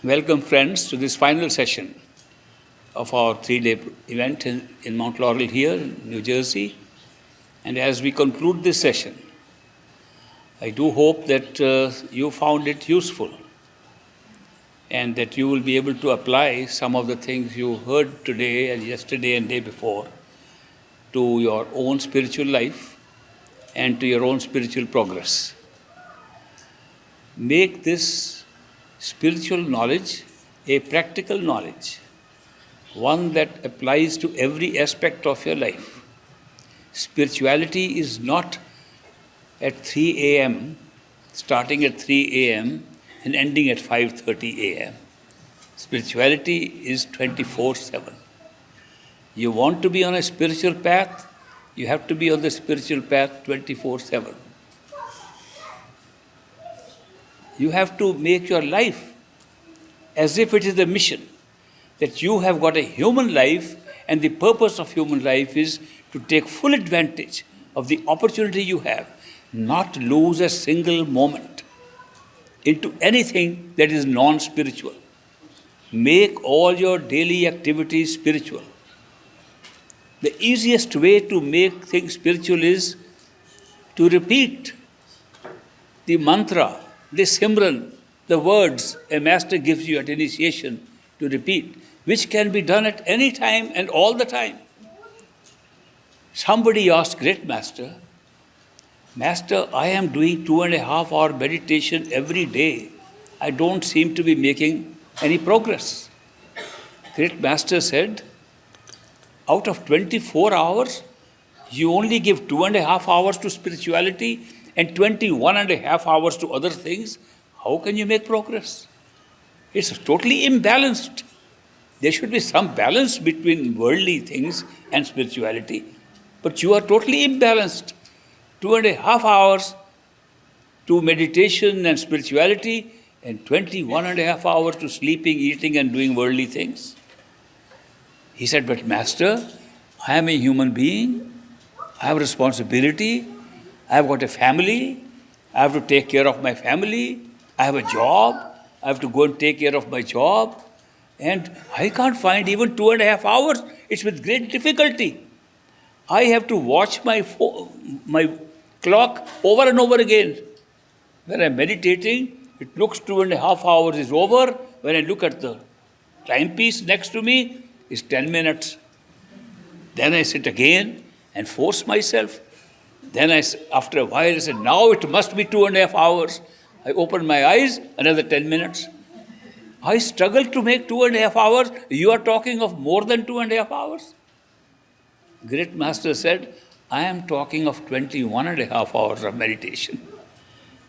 Welcome, friends, to this final session of our 3-day event in Mount Laurel here in New Jersey. And as we conclude this session, I do hope that you found it useful and that you will be able to apply some of the things you heard today and yesterday and day before to your own spiritual life and to your own spiritual progress. Make this spiritual knowledge a practical knowledge, one that applies to every aspect of your life. Spirituality is not at 3 a.m., starting at 3 a.m. and ending at 5:30 a.m. Spirituality is 24/7. You want to be on a spiritual path, you have to be on the spiritual path 24/7. You have to make your life as if it is a mission, that you have got a human life and the purpose of human life is to take full advantage of the opportunity you have, not lose a single moment into anything that is non-spiritual. Make all your daily activities spiritual. The easiest way to make things spiritual is to repeat the mantra, the Simran, the words a master gives you at initiation to repeat, which can be done at any time and all the time. Somebody asked Great Master, Master, I am doing 2.5 hour meditation every day. I don't seem to be making any progress. Great Master said, out of 24 hours, you only give 2.5 hours to spirituality and 21.5 hours to other things. How can you make progress? It's totally imbalanced. There should be some balance between worldly things and spirituality. But you are totally imbalanced. 2.5 hours to meditation and spirituality and 21.5 hours to sleeping, eating and doing worldly things. He said, but Master, I am a human being. I have responsibility. I have got a family. I have to take care of my family. I have a job. I have to go and take care of my job. And I can't find even 2.5 hours. It's with great difficulty. I have to watch my clock over and over again. When I'm meditating, it looks 2.5 hours is over. When I look at the timepiece next to me, it's 10 minutes. Then I sit again and force myself. Then after a while, I said, now it must be 2.5 hours. I open my eyes, another 10 minutes. I struggle to make 2.5 hours. You are talking of more than 2.5 hours? Great Master said, I am talking of 21.5 hours of meditation.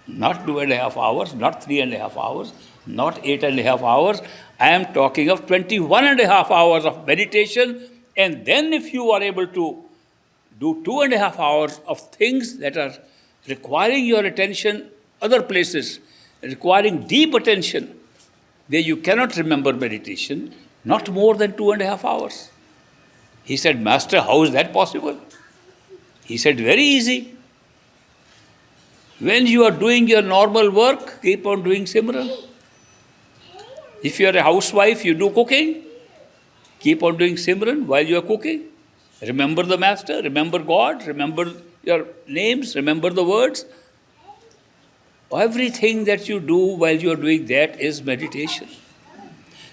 Not 2.5 hours, not 3.5 hours, not 8.5 hours. I am talking of 21.5 hours of meditation. And then if you are able to do 2.5 hours of things that are requiring your attention other places, requiring deep attention, where you cannot remember meditation, not more than 2.5 hours. He said, Master, how is that possible? He said, very easy. When you are doing your normal work, keep on doing Simran. If you are a housewife, you do cooking, keep on doing Simran while you are cooking. Remember the Master, remember God, remember your names, remember the words. Everything that you do while you are doing that is meditation.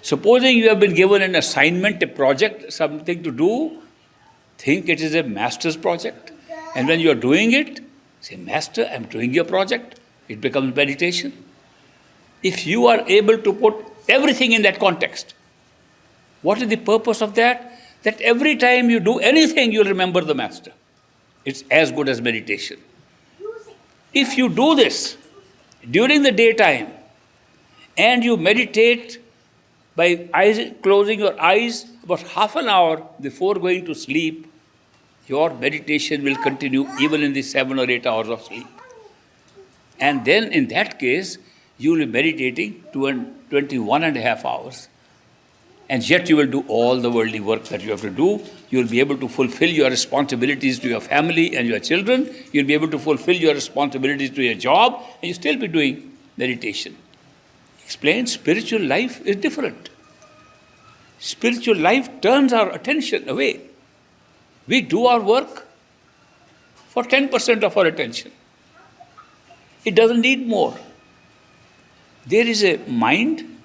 Supposing you have been given an assignment, a project, something to do, think it is a master's project. And when you are doing it, say, Master, I am doing your project. It becomes meditation. If you are able to put everything in that context, what is the purpose of that? That every time you do anything, you'll remember the Master. It's as good as meditation. If you do this during the daytime and you meditate by closing your eyes about half an hour before going to sleep, your meditation will continue even in the 7 or 8 hours of sleep. And then in that case, you will be meditating 21.5 hours. And yet you will do all the worldly work that you have to do. You will be able to fulfill your responsibilities to your family and your children. You will be able to fulfill your responsibilities to your job, and you still be doing meditation. explained spiritual life is different. Spiritual life turns our attention away. We do our work for 10% of our attention. It doesn't need more. There is a mind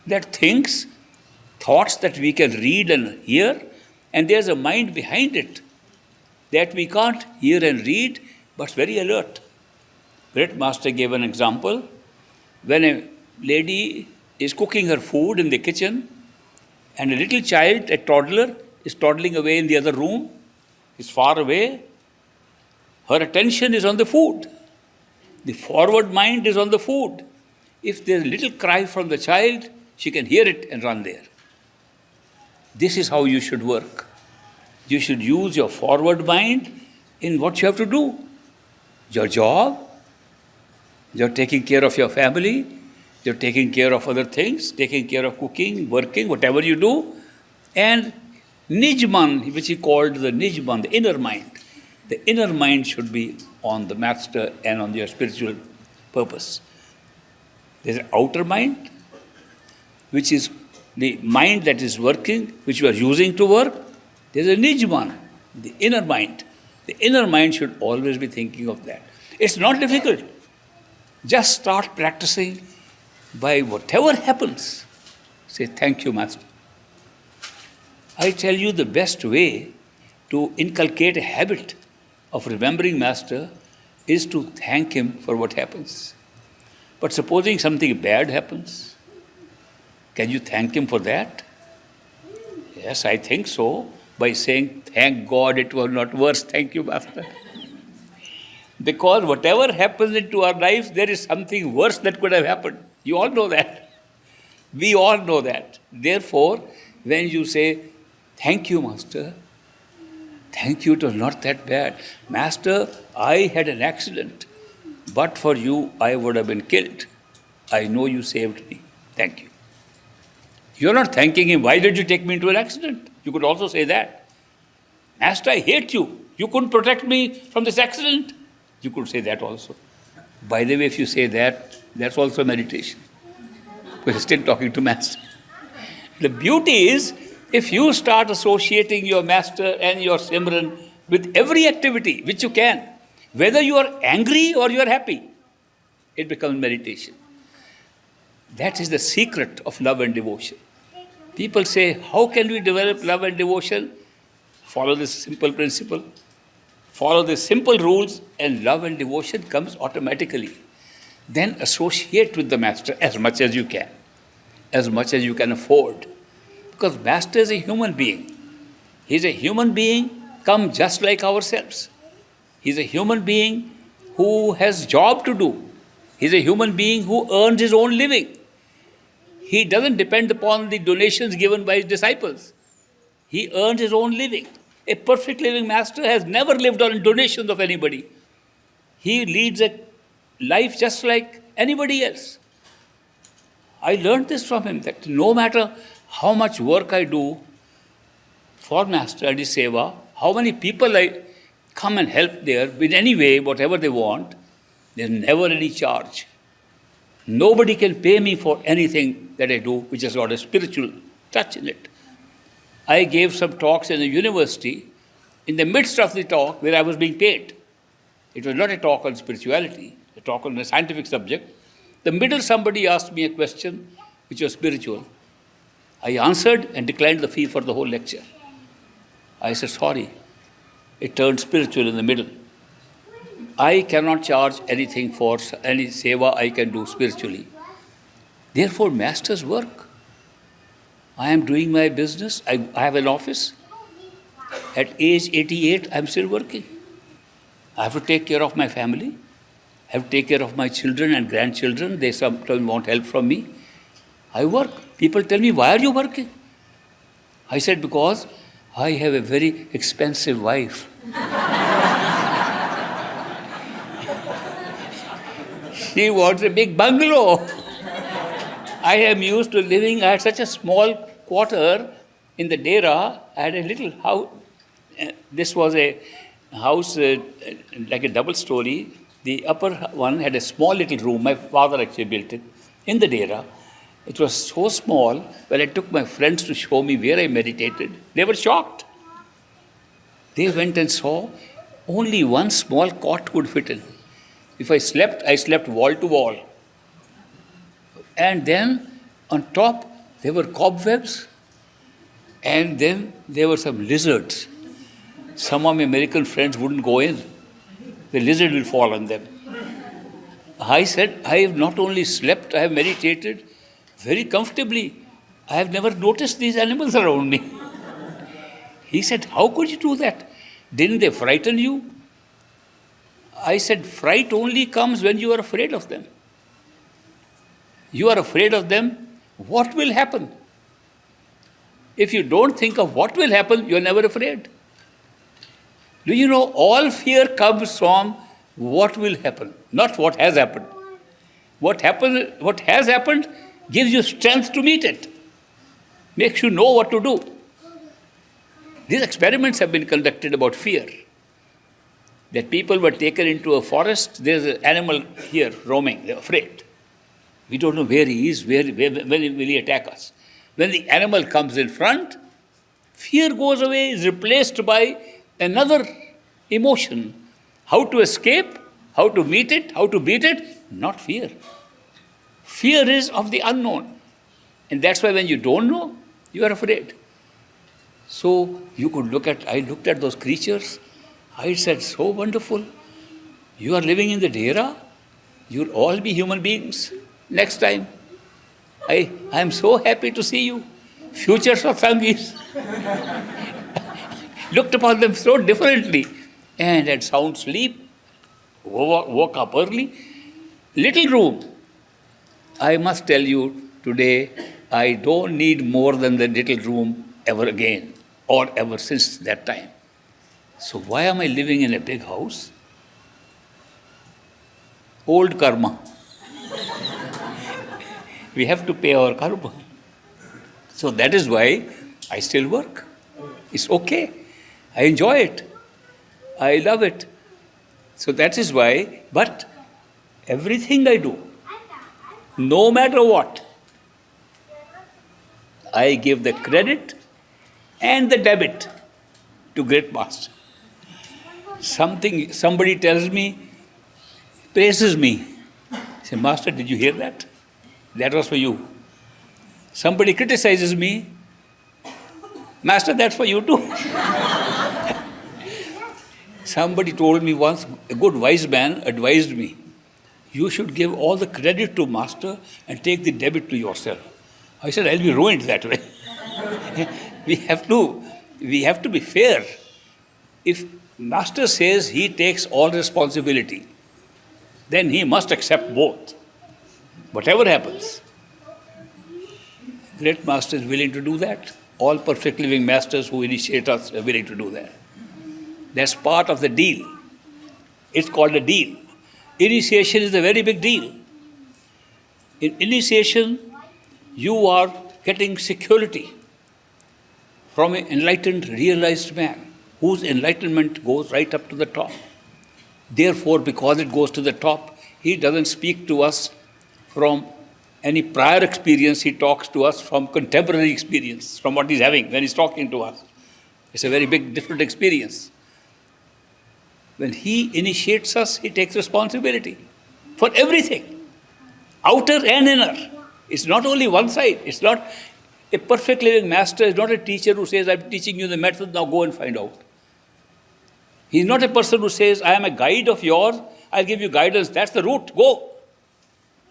that thinks thoughts that we can read and hear, and there's a mind behind it that we can't hear and read, but very alert. Great Master gave an example. When a lady is cooking her food in the kitchen, and a little child, a toddler, is toddling away in the other room, is far away, her attention is on the food. The forward mind is on the food. If there's a little cry from the child, she can hear it and run there. This is how you should work. You should use your forward mind in what you have to do. Your job, you're taking care of your family, you're taking care of other things, taking care of cooking, working, whatever you do. And Nijman, which he called the Nijman, the inner mind. The inner mind should be on the Master and on your spiritual purpose. There's an outer mind, which is the mind that is working, which you are using to work. There's a Nijman, the inner mind. The inner mind should always be thinking of that. It's not difficult. Just start practicing by whatever happens. Say, thank you, Master. I tell you the best way to inculcate a habit of remembering Master is to thank him for what happens. But supposing something bad happens, can you thank him for that? Yes, I think so. By saying, thank God it was not worse. Thank you, Master. Because whatever happens into our lives, there is something worse that could have happened. You all know that. We all know that. Therefore, when you say, thank you, Master, thank you, it was not that bad. Master, I had an accident. But for you, I would have been killed. I know you saved me. Thank you. You're not thanking him. Why did you take me into an accident? You could also say that. Master, I hate you. You couldn't protect me from this accident. You could say that also. By the way, if you say that, that's also meditation. Because you're still talking to Master. The beauty is, if you start associating your Master and your Simran with every activity which you can, whether you are angry or you are happy, it becomes meditation. That is the secret of love and devotion. People say, how can we develop love and devotion? Follow this simple principle. Follow the simple rules and love and devotion comes automatically. Then associate with the Master as much as you can. As much as you can afford. Because Master is a human being. He's a human being come just like ourselves. He's a human being who has job to do. He's a human being who earns his own living. He doesn't depend upon the donations given by his disciples. He earns his own living. A perfect living Master has never lived on donations of anybody. He leads a life just like anybody else. I learned this from him, that no matter how much work I do for Master and his seva, how many people I come and help there in any way, whatever they want, there's never any charge. Nobody can pay me for anything that I do which has got a spiritual touch in it. I gave some talks in a university. In the midst of the talk, where I was being paid, it was not a talk on spirituality, a talk on a scientific subject. The middle somebody asked me a question which was spiritual. I answered and declined the fee for the whole lecture. I said, sorry, it turned spiritual in the middle. I cannot charge anything for any seva I can do spiritually. Therefore, Master's work. I am doing my business. I have an office. At age 88, I'm still working. I have to take care of my family. I have to take care of my children and grandchildren. They sometimes want help from me. I work. People tell me, why are you working? I said, because I have a very expensive wife. She wants a big bungalow. I am used to living, I had such a small quarter in the Dera. I had a little house. This was a house like a double story. The upper one had a small little room. My father actually built it in the Dera. It was so small, when I took my friends to show me where I meditated, they were shocked. They went and saw only one small cot could fit in. If I slept wall to wall. And then on top, there were cobwebs, and then there were some lizards. Some of my American friends wouldn't go in. The lizard will fall on them. I said, I have not only slept, I have meditated very comfortably. I have never noticed these animals around me. He said, how could you do that? Didn't they frighten you? I said, fright only comes when you are afraid of them. You are afraid of them, what will happen? If you don't think of what will happen, you are never afraid. Do you know, all fear comes from what will happen, not what has happened. What has happened gives you strength to meet it, makes you know what to do. These experiments have been conducted about fear. That people were taken into a forest, there's an animal here roaming, they're afraid. We don't know where he is, when will he attack us. When the animal comes in front, fear goes away, is replaced by another emotion. How to escape, how to meet it, how to beat it, not fear. Fear is of the unknown. And that's why when you don't know, you are afraid. So I looked at those creatures, I said, so wonderful. You are living in the Dera, you'll all be human beings next time. I am so happy to see you. Future Satsangis. Looked upon them so differently and had sound sleep, woke up early. Little room. I must tell you today, I don't need more than the little room ever again or ever since that time. So why am I living in a big house? Old karma. We have to pay our karma. So that is why I still work. It's okay. I enjoy it. I love it. So that is why, but everything I do, no matter what, I give the credit and the debit to Great Master. Somebody tells me, praises me. I say, Master, did you hear that? That was for you. Somebody criticizes me, Master, that's for you too. Somebody told me once, a good wise man advised me, you should give all the credit to Master and take the debit to yourself. I said, I'll be ruined that way. We have to be fair. If Master says he takes all responsibility, then he must accept both. Whatever happens. Great Master is willing to do that. All perfect living masters who initiate us are willing to do that. That's part of the deal. It's called a deal. Initiation is a very big deal. In initiation, you are getting security from an enlightened, realized man whose enlightenment goes right up to the top. Therefore, because it goes to the top, he doesn't speak to us from any prior experience, he talks to us from contemporary experience, from what he's having when he's talking to us. It's a very big, different experience. When he initiates us, he takes responsibility for everything, outer and inner. It's not only one side. It's not a perfect living master, is not a teacher who says, I'm teaching you the method, now go and find out. He's not a person who says, I am a guide of yours, I'll give you guidance, that's the route, go.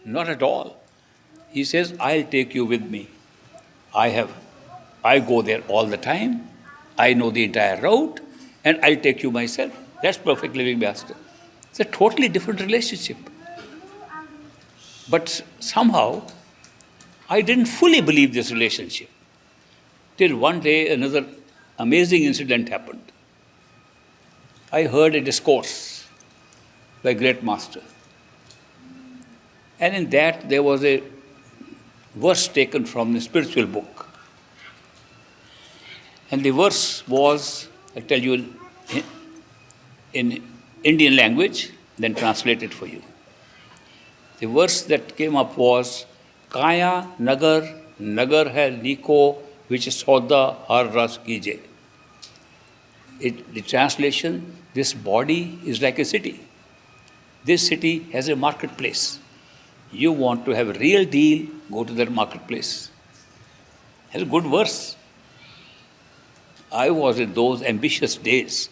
Not at all. He says, I'll take you with me. I go there all the time, I know the entire route, and I'll take you myself. That's perfect living master. It's a totally different relationship. But somehow, I didn't fully believe this relationship. Till one day, another amazing incident happened. I heard a discourse by Great Master. And in that, there was a verse taken from the spiritual book. And the verse was, I'll tell you in Indian language, then translate it for you. The verse that came up was, Kaya nagar, nagar hai liko, which is soda har ras kije. The translation, this body is like a city. This city has a marketplace. You want to have a real deal, go to that marketplace. It's a good verse. I was in those ambitious days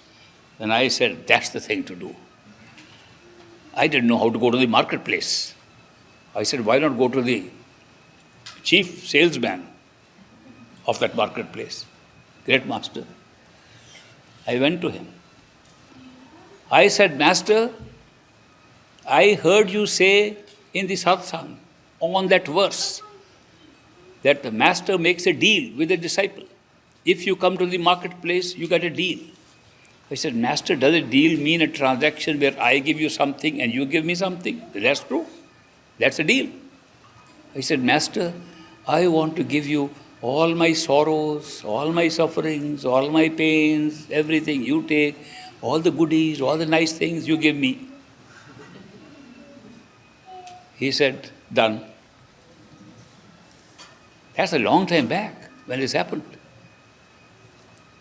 when I said, that's the thing to do. I didn't know how to go to the marketplace. I said, why not go to the chief salesman of that marketplace, great master? I went to him. I said, Master, I heard you say in the satsang on that verse that the master makes a deal with the disciple. If you come to the marketplace, you get a deal. I said, Master, does a deal mean a transaction where I give you something and you give me something? That's true. That's a deal. I said, Master, I want to give you all my sorrows, all my sufferings, all my pains, everything you take, all the goodies, all the nice things you give me. He said, done. That's a long time back when this happened.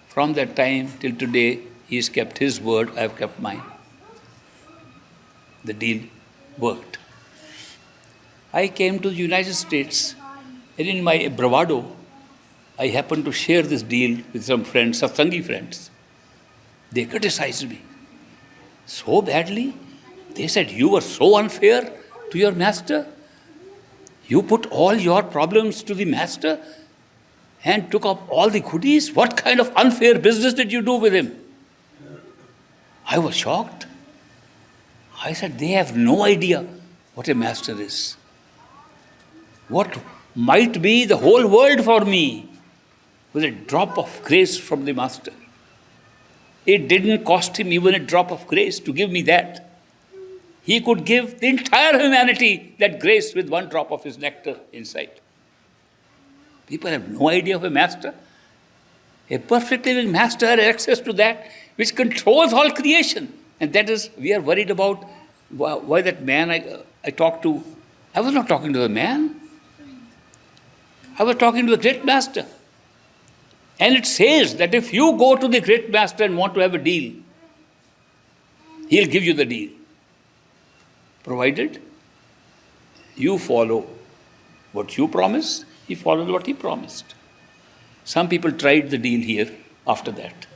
From that time till today, he's kept his word, I've kept mine. The deal worked. I came to the United States, and in my bravado, I happened to share this deal with some friends, satsangi friends. They criticized me so badly. They said, you were so unfair to your master. You put all your problems to the master and took up all the goodies. What kind of unfair business did you do with him? I was shocked. I said, they have no idea what a master is. What might be the whole world for me was a drop of grace from the master. It didn't cost him even a drop of grace to give me that. He could give the entire humanity that grace with one drop of his nectar inside. People have no idea of a master. A perfect living master has access to that which controls all creation. And that is, we are worried about why that man I talked to. I was not talking to the man. I was talking to the great master. And it says that if you go to the great master and want to have a deal, he'll give you the deal. Provided you follow what you promise, he followed what he promised. Some people tried the deal here after that.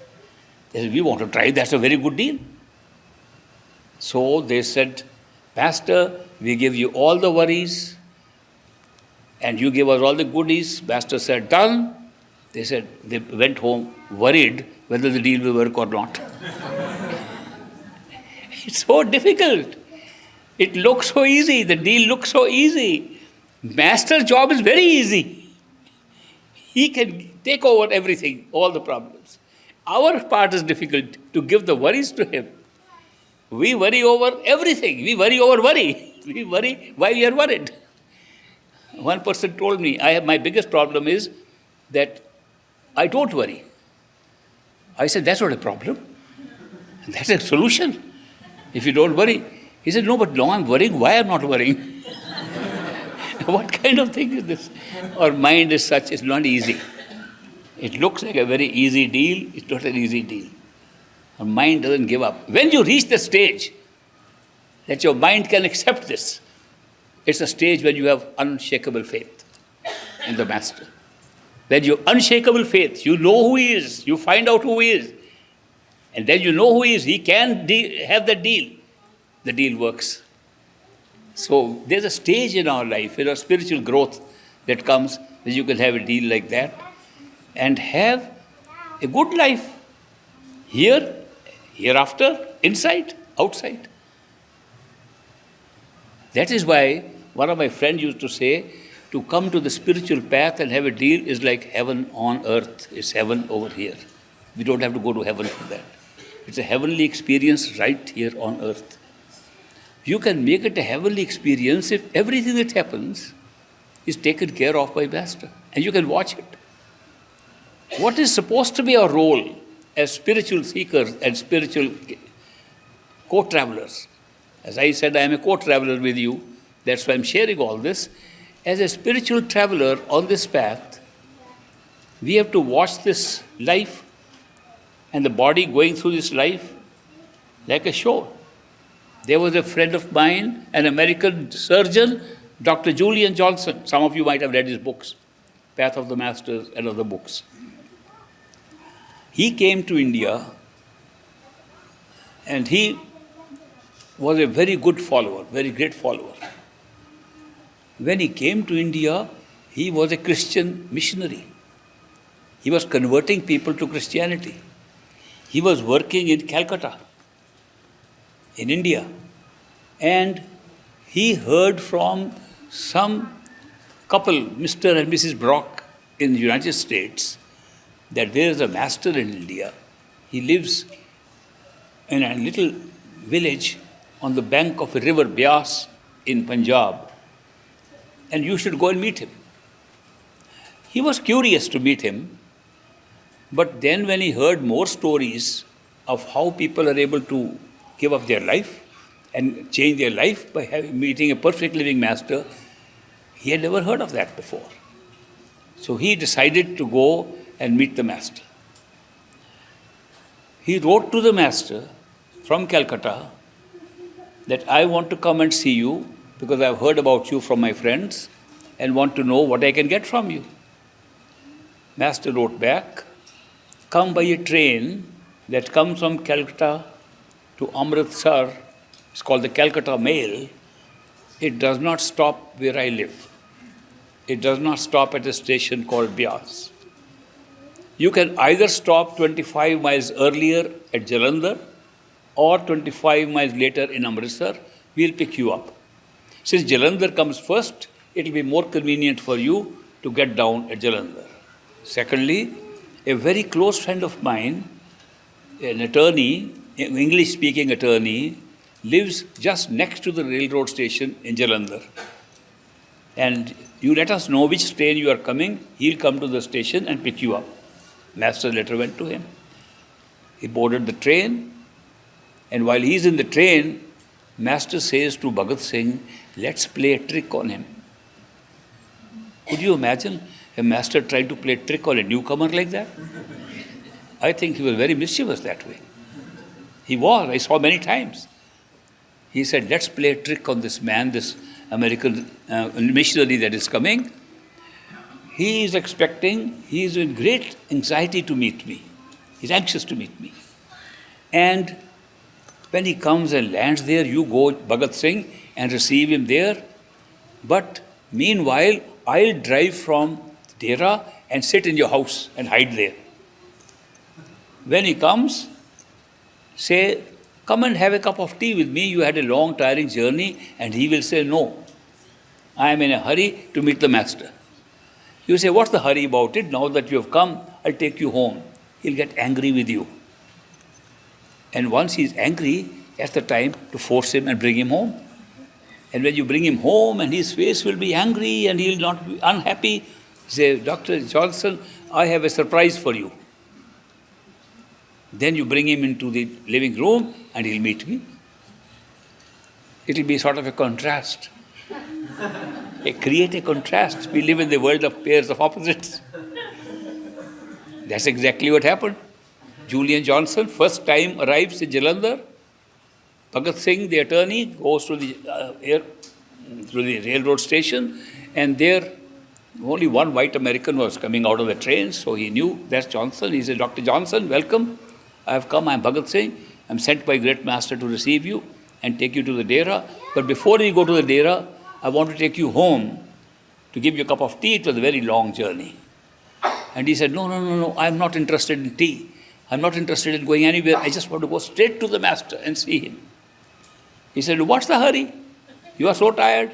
They said, we want to try, that's a very good deal. So they said, Pastor, we give you all the worries and you give us all the goodies. Pastor said, done. They said, they went home worried whether the deal will work or not. It's so difficult. It looks so easy. The deal looks so easy. Master's job is very easy. He can take over everything, all the problems. Our part is difficult, to give the worries to him. We worry over everything. We worry over worry. We worry why we are worried. One person told me, my biggest problem is that I don't worry. I said, that's not a problem. That's a solution. If you don't worry. He said, no, but now I'm worrying. Why I'm not worrying? What kind of thing is this? Our mind is such, it's not easy. It looks like a very easy deal. It's not an easy deal. Our mind doesn't give up. When you reach the stage that your mind can accept this, it's a stage when you have unshakable faith in the master. When you have unshakable faith, you know who he is. You find out who he is. And then you know who he is. He can have the deal. The deal works. So there's a stage in our life, in our spiritual growth that comes that you can have a deal like that and have a good life here, hereafter, inside, outside. That is why one of my friends used to say, to come to the spiritual path and have a deal is like heaven on earth. It's heaven over here. We don't have to go to heaven for that. It's a heavenly experience right here on earth. You can make it a heavenly experience if everything that happens is taken care of by Master. And you can watch it. What is supposed to be our role as spiritual seekers and spiritual co-travelers? As I said, I am a co-traveler with you. That's why I'm sharing all this. As a spiritual traveler on this path, we have to watch this life and the body going through this life like a show. There was a friend of mine, an American surgeon, Dr. Julian Johnson. Some of you might have read his books, Path of the Masters and other books. He came to India and he was a very good follower, very great follower. When he came to India, he was a Christian missionary. He was converting people to Christianity. He was working in Calcutta, in India. And he heard from some couple, Mr. and Mrs. Brock in the United States, that there is a master in India. He lives in a little village on the bank of a river Beas in Punjab. And you should go and meet him. He was curious to meet him, but then when he heard more stories of how people are able to give up their life and change their life by meeting a perfect living master, he had never heard of that before. So he decided to go and meet the master. He wrote to the master from Calcutta that I want to come and see you because I've heard about you from my friends and want to know what I can get from you. Master wrote back, come by a train that comes from Calcutta to Amritsar. It's called the Calcutta Mail. It does not stop where I live. It does not stop at a station called Beas. You can either stop 25 miles earlier at Jalandhar or 25 miles later in Amritsar. We'll pick you up. Since Jalandhar comes first, it will be more convenient for you to get down at Jalandhar. Secondly, a very close friend of mine, an attorney, an English-speaking attorney, lives just next to the railroad station in Jalandhar. And you let us know which train you are coming, he'll come to the station and pick you up. Master's letter went to him. He boarded the train, and while he's in the train, Master says to Bhagat Singh, let's play a trick on him. Could you imagine a master trying to play a trick on a newcomer like that? I think he was very mischievous that way. He was, I saw many times. He said, let's play a trick on this man, this American missionary that is coming. He is expecting, he is in great anxiety to meet me. He's anxious to meet me. And when he comes and lands there, you go, Bhagat Singh, and receive him there. But meanwhile, I'll drive from Dera and sit in your house and hide there. When he comes, say, come and have a cup of tea with me. You had a long, tiring journey. And he will say, no, I am in a hurry to meet the master. You say, what's the hurry about it? Now that you have come, I'll take you home. He'll get angry with you. And once he's angry, that's the time to force him and bring him home. And when you bring him home and his face will be angry and he'll not be unhappy, say, Dr. Johnson, I have a surprise for you. Then you bring him into the living room and he'll meet me. It'll be sort of a contrast. Create a contrast. We live in the world of pairs of opposites. That's exactly what happened. Julian Johnson, first time arrives in Jalandhar. Bhagat Singh, the attorney, goes to the railroad station, and there only one white American was coming out of the train, so he knew that's Johnson. He said, Dr. Johnson, welcome. I have come, I'm Bhagat Singh. I'm sent by great master to receive you and take you to the Dera. But before we go to the Dera, I want to take you home to give you a cup of tea. It was a very long journey. And he said, no, I'm not interested in tea. I'm not interested in going anywhere. I just want to go straight to the master and see him. He said, what's the hurry? You are so tired.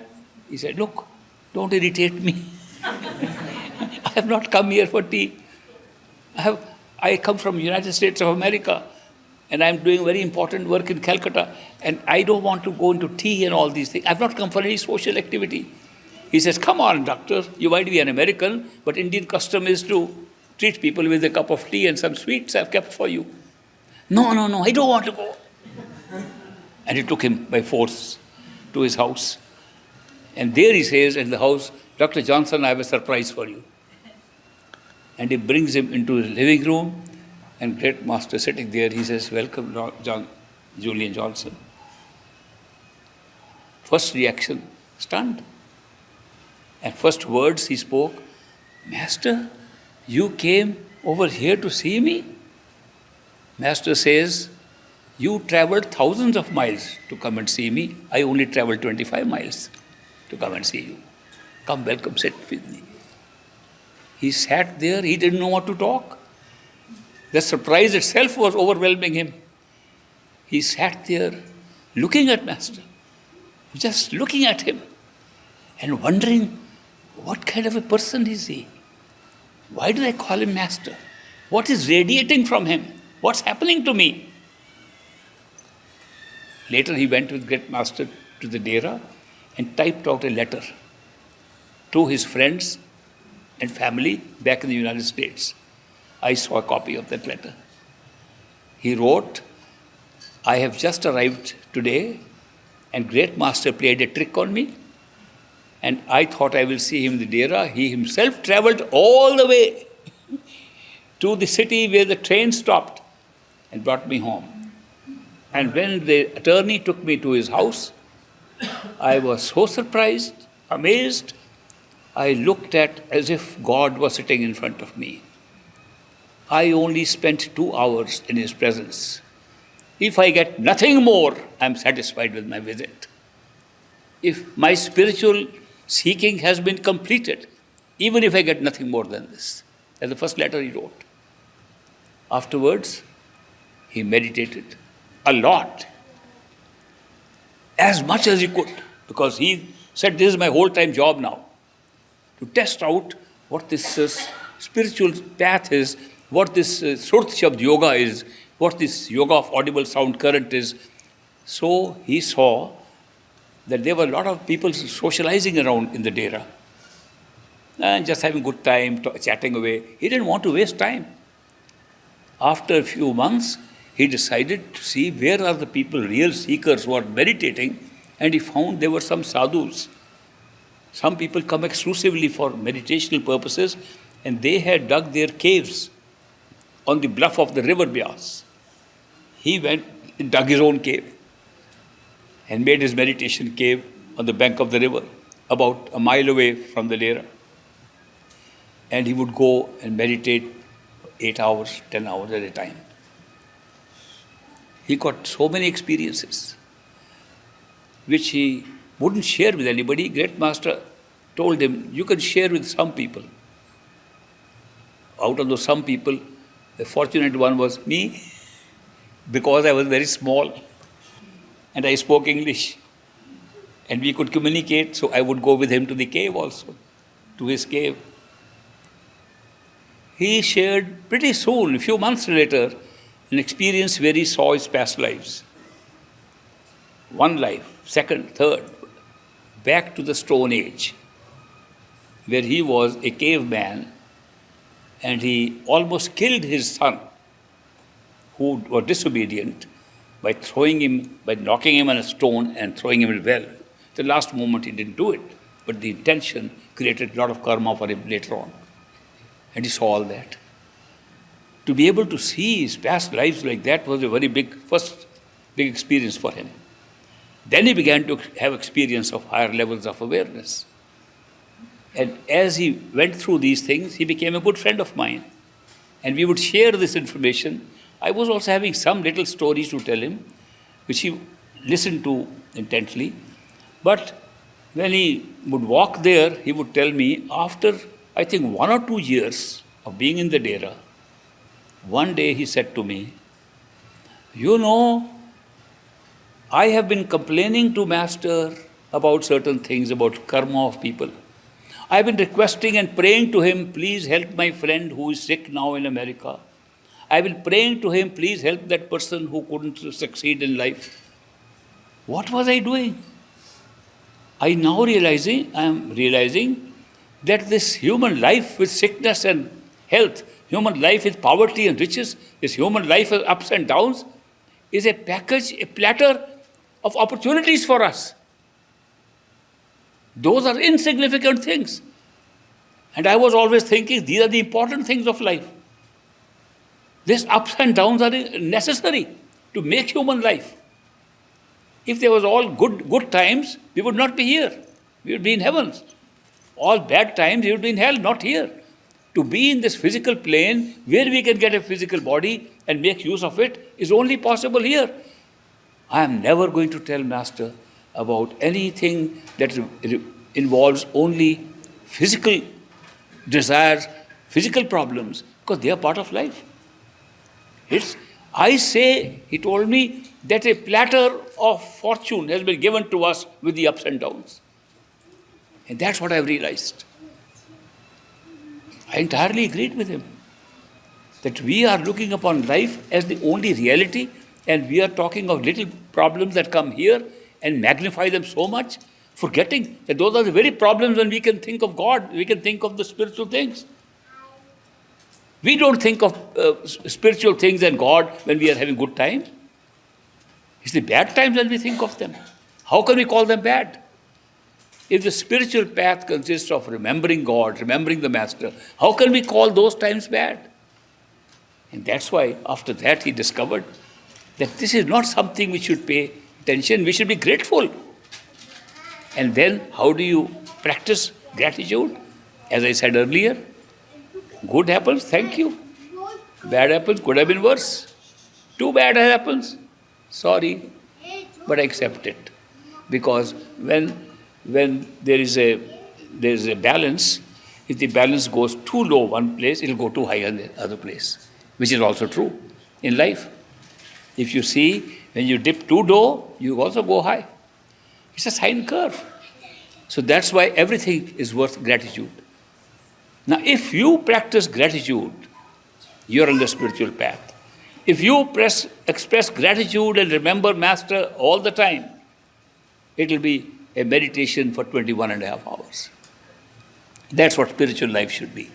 He said, look, don't irritate me. I have not come here for tea. I come from United States of America and I'm doing very important work in Calcutta and I don't want to go into tea and all these things. I've not come for any social activity. He says, come on, doctor, you might be an American, but Indian custom is to treat people with a cup of tea and some sweets I've kept for you. No, I don't want to go. And he took him by force to his house. And there he says, in the house, Dr. Johnson, I have a surprise for you. And he brings him into his living room, and great master sitting there, he says, welcome, Julian Johnson. First reaction, stunned. And first words he spoke, Master, you came over here to see me? Master says, you traveled thousands of miles to come and see me. I only traveled 25 miles to come and see you. Come, welcome, sit with me. He sat there, he didn't know what to talk. The surprise itself was overwhelming him. He sat there looking at Master, just looking at him and wondering, what kind of a person is he? Why do I call him Master? What is radiating from him? What's happening to me? Later he went with great master to the Dera and typed out a letter to his friends and family back in the United States. I saw a copy of that letter. He wrote, I have just arrived today and great master played a trick on me and I thought I will see him in the Dera. He himself traveled all the way to the city where the train stopped and brought me home. And when the attorney took me to his house, I was so surprised, amazed, I looked at as if God was sitting in front of me. I only spent 2 hours in his presence. If I get nothing more, I am satisfied with my visit. If my spiritual seeking has been completed, even if I get nothing more than this. That's the first letter he wrote. Afterwards, he meditated a lot, as much as he could, because he said, this is my whole-time job now, to test out what this spiritual path is, what this Srut Shabd Yoga is, what this yoga of audible sound current is. So he saw that there were a lot of people socializing around in the Dera and just having good time, chatting away. He didn't want to waste time. After a few months, he decided to see where are the people, real seekers who are meditating, and he found there were some sadhus. Some people come exclusively for meditational purposes, and they had dug their caves on the bluff of the river Byas. He went and dug his own cave and made his meditation cave on the bank of the river, about a mile away from the Dera. And he would go and meditate 8 hours, 10 hours at a time. He got so many experiences which he wouldn't share with anybody. Great Master told him, you can share with some people. Out of those some people, the fortunate one was me, because I was very small and I spoke English and we could communicate, so I would go with him to the cave also, to his cave. He shared pretty soon, a few months later, an experience where he saw his past lives. One life, second, third, back to the Stone Age, where he was a caveman and he almost killed his son, who was disobedient, by knocking him on a stone and throwing him in a well. The last moment he didn't do it, but the intention created a lot of karma for him later on. And he saw all that. To be able to see his past lives like that was a very first big experience for him. Then he began to have experience of higher levels of awareness. And as he went through these things, he became a good friend of mine. And we would share this information. I was also having some little stories to tell him, which he listened to intently. But when he would walk there, he would tell me, after, I think, 1 or 2 years of being in the Dera, one day he said to me, you know, I have been complaining to Master about certain things, about karma of people. I have been requesting and praying to him, please help my friend who is sick now in America. I have been praying to him, please help that person who couldn't succeed in life. What was I doing? I am realizing that this human life with sickness and health, human life with poverty and riches, this human life with ups and downs, is a package, a platter of opportunities for us. Those are insignificant things. And I was always thinking these are the important things of life. These ups and downs are necessary to make human life. If there was all good times, we would not be here. We would be in heavens. All bad times, we would be in hell, not here. To be in this physical plane where we can get a physical body and make use of it is only possible here. I am never going to tell Master about anything that involves only physical desires, physical problems, because they are part of life. He told me that a platter of fortune has been given to us with the ups and downs. And that's what I've realized. I entirely agreed with him. That we are looking upon life as the only reality, and we are talking of little problems that come here and magnify them so much, forgetting that those are the very problems when we can think of God, we can think of the spiritual things. We don't think of spiritual things and God when we are having good times. It's the bad times when we think of them. How can we call them bad? If the spiritual path consists of remembering God, remembering the Master, how can we call those times bad? And that's why after that he discovered that this is not something we should pay attention, we should be grateful. And then how do you practice gratitude? As I said earlier, good happens, thank you. Bad happens, could have been worse. Too bad happens, sorry, but I accept it. Because when there is a balance, if the balance goes too low one place, it will go too high in the other place, which is also true in life. If you see, when you dip too low, you also go high. It's a sine curve. So that's why everything is worth gratitude. Now, if you practice gratitude, you're on the spiritual path. If you express gratitude and remember Master all the time, it will be a meditation for 21 and a half hours. That's what spiritual life should be.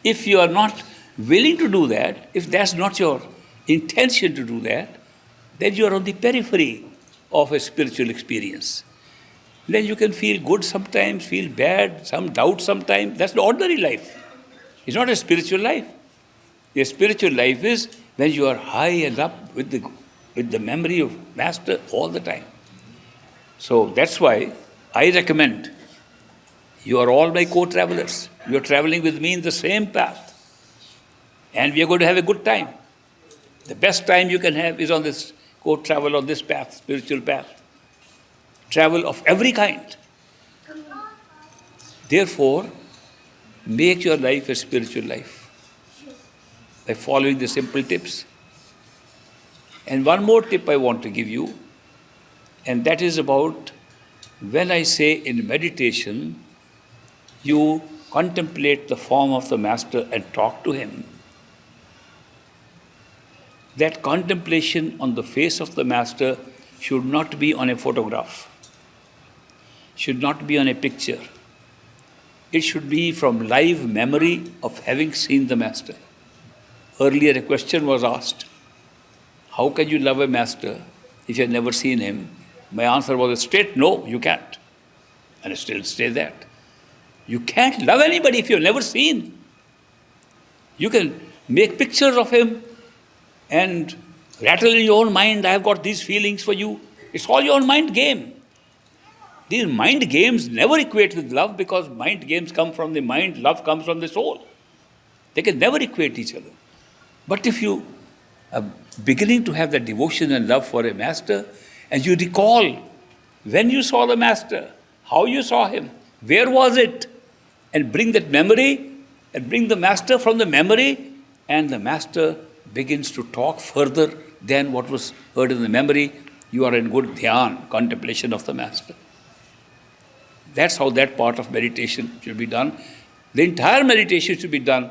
If you are not willing to do that, if that's not your intention to do that, then you are on the periphery of a spiritual experience. Then you can feel good sometimes, feel bad, some doubt sometimes. That's the ordinary life. It's not a spiritual life. A spiritual life is when you are high and up with the memory of Master all the time. So that's why I recommend, you are all my co-travelers. You are traveling with me in the same path. And we are going to have a good time. The best time you can have is on this co-travel on this path, spiritual path. Travel of every kind. Therefore, make your life a spiritual life by following the simple tips. And one more tip I want to give you, and that is about when I say in meditation, you contemplate the form of the Master and talk to him. That contemplation on the face of the Master should not be on a photograph, should not be on a picture. It should be from live memory of having seen the Master. Earlier a question was asked, how can you love a Master if you have never seen him? My answer was a straight no, you can't. And I still say that. You can't love anybody if you have never seen. You can make pictures of him and rattle in your own mind, I have got these feelings for you. It's all your own mind game. These mind games never equate with love because mind games come from the mind, love comes from the soul. They can never equate each other. But if you are beginning to have that devotion and love for a Master, and you recall when you saw the Master, how you saw him, where was it, and bring that memory, and bring the Master from the memory, and the Master begins to talk further than what was heard in the memory, you are in good dhyan, contemplation of the Master. That's how that part of meditation should be done. The entire meditation should be done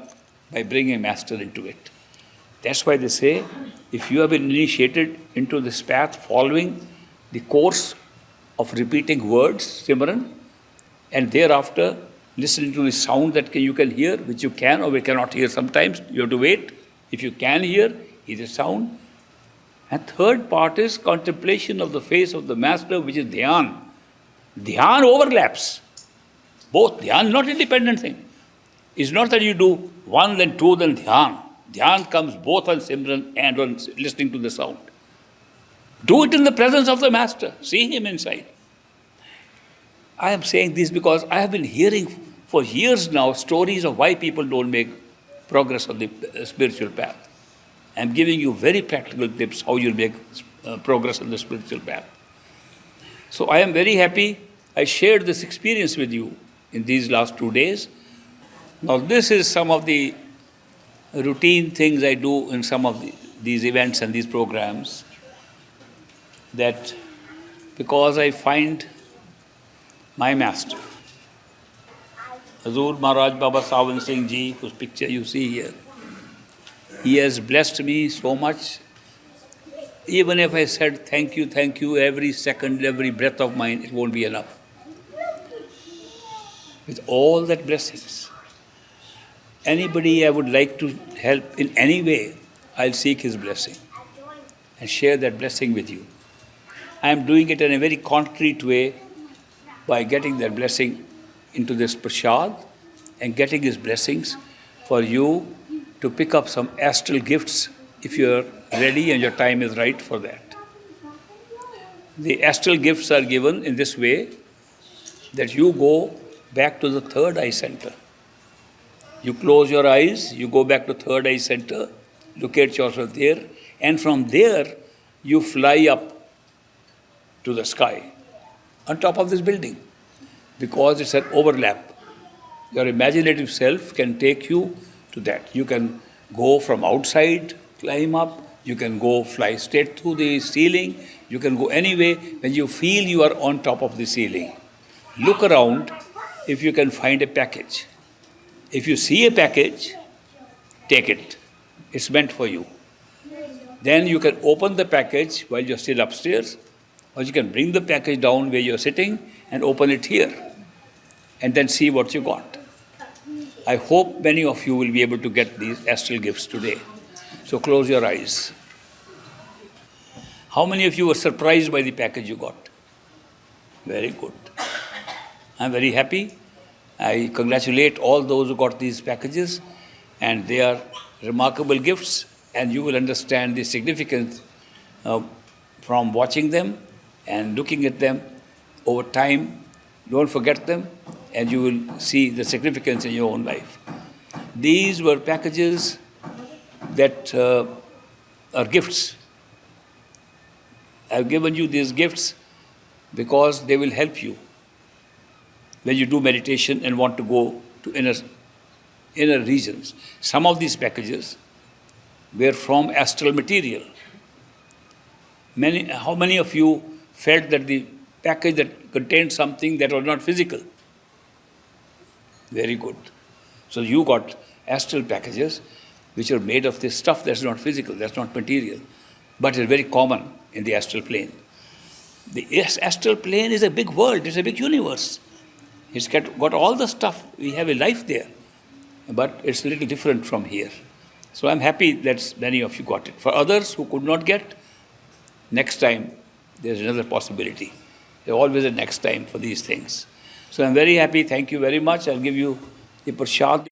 by bringing Master into it. That's why they say, if you have been initiated into this path following the course of repeating words, Simran, and thereafter listening to the sound that you can hear, which you can or we cannot hear sometimes, you have to wait. If you can hear the sound. And third part is contemplation of the face of the Master, which is dhyan. Dhyan overlaps. Both dhyan, not independent thing. It's not that you do one, then two, then dhyan. Dhyan comes both on Simran and on listening to the sound. Do it in the presence of the Master. See him inside. I am saying this because I have been hearing for years now stories of why people don't make progress on the spiritual path. I am giving you very practical tips how you make progress on the spiritual path. So I am very happy I shared this experience with you in these last 2 days. Now this is some of the routine things I do in some of these events and these programs, that because I find my master, Hazur Maharaj Baba Sawan Singh Ji, whose picture you see here, he has blessed me so much. Even if I said thank you, every second, every breath of mine, it won't be enough. With all that blessings, anybody I would like to help in any way, I'll seek his blessing and share that blessing with you. I am doing it in a very concrete way by getting that blessing into this prasad and getting his blessings for you to pick up some astral gifts if you are ready and your time is right for that. The astral gifts are given in this way, that you go back to the third eye center. You close your eyes, you go back to third eye center, locate yourself there, and from there you fly up to the sky on top of this building, because it's an overlap. Your imaginative self can take you to that. You can go from outside, climb up, you can go fly straight through the ceiling, you can go anyway when you feel you are on top of the ceiling. Look around if you can find a package. If you see a package, take it. It's meant for you. Then you can open the package while you're still upstairs, or you can bring the package down where you're sitting and open it here, and then see what you got. I hope many of you will be able to get these astral gifts today. So close your eyes. How many of you were surprised by the package you got? Very good. I'm very happy. I congratulate all those who got these packages, and they are remarkable gifts, and you will understand the significance from watching them and looking at them over time. Don't forget them, and you will see the significance in your own life. These were packages that are gifts. I've given you these gifts because they will help you when you do meditation and want to go to inner regions. Some of these packages were from astral material. How many of you felt that the package that contained something that was not physical? Very good. So you got astral packages which are made of this stuff that's not physical, that's not material, but it's very common in the astral plane. The astral plane is a big world, it's a big universe. It's got all the stuff, we have a life there, but it's a little different from here. So I'm happy that many of you got it. For others who could not get, next time there's another possibility. There's always a next time for these things. So I'm very happy, thank you very much. I'll give you the prasad.